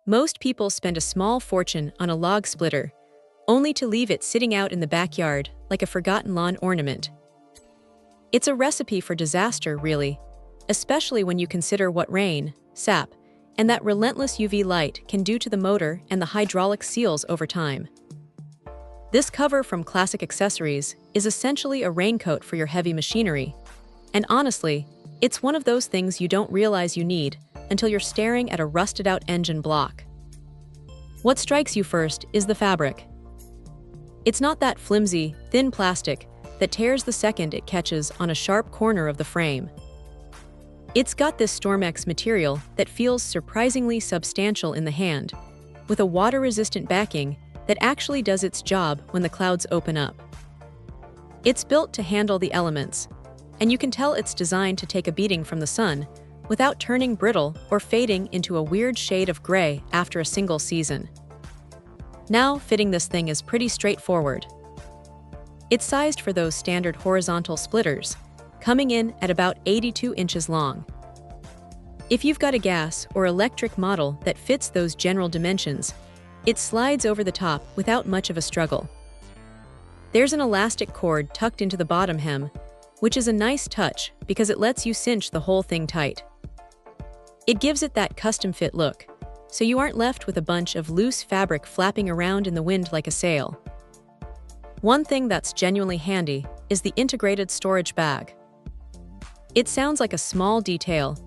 Most people spend a small fortune on a log splitter, only to leave it sitting out in the backyard like a forgotten lawn ornament. It's a recipe for disaster, really, especially when you consider what rain, sap, and that relentless UV light can do to the motor and the hydraulic seals over time. This cover from Classic Accessories is essentially a raincoat for your heavy machinery, and honestly, it's one of those things you don't realize you need until you're staring at a rusted-out engine block. What strikes you first is the fabric. It's not that flimsy, thin plastic that tears the second it catches on a sharp corner of the frame. It's got this Stormex material that feels surprisingly substantial in the hand, with a water-resistant backing that actually does its job when the clouds open up. It's built to handle the elements, and you can tell it's designed to take a beating from the sun without turning brittle or fading into a weird shade of gray after a single season. Now, fitting this thing is pretty straightforward. It's sized for those standard horizontal splitters, coming in at about 82 inches long. If you've got a gas or electric model that fits those general dimensions, it slides over the top without much of a struggle. There's an elastic cord tucked into the bottom hem, which is a nice touch because it lets you cinch the whole thing tight. It gives it that custom-fit look, so you aren't left with a bunch of loose fabric flapping around in the wind like a sail. One thing that's genuinely handy is the integrated storage bag. It sounds like a small detail,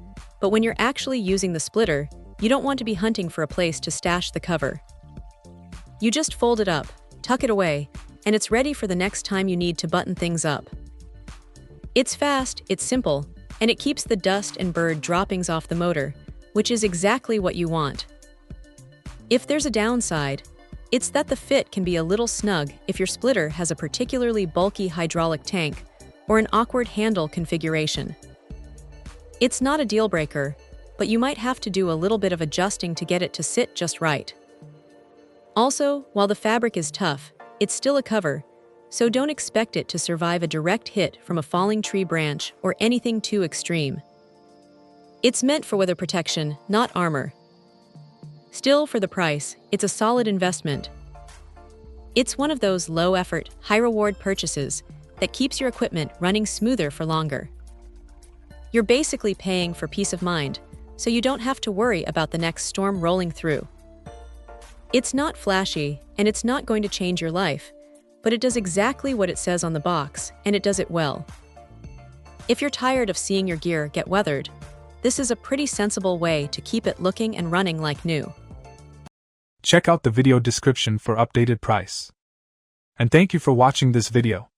but when you're actually using the splitter, you don't want to be hunting for a place to stash the cover. You just fold it up, tuck it away, and it's ready for the next time you need to button things up. It's fast, it's simple, and it keeps the dust and bird droppings off the motor, which is exactly what you want. If there's a downside, it's that the fit can be a little snug if your splitter has a particularly bulky hydraulic tank or an awkward handle configuration. It's not a deal breaker, but you might have to do a little bit of adjusting to get it to sit just right. Also, while the fabric is tough, it's still a cover, so don't expect it to survive a direct hit from a falling tree branch or anything too extreme. It's meant for weather protection, not armor. Still, for the price, it's a solid investment. It's one of those low-effort, high-reward purchases that keeps your equipment running smoother for longer. You're basically paying for peace of mind, so you don't have to worry about the next storm rolling through. It's not flashy, and it's not going to change your life, but it does exactly what it says on the box, and it does it well. If you're tired of seeing your gear get weathered, this is a pretty sensible way to keep it looking and running like new. Check out the video description for updated price. And thank you for watching this video.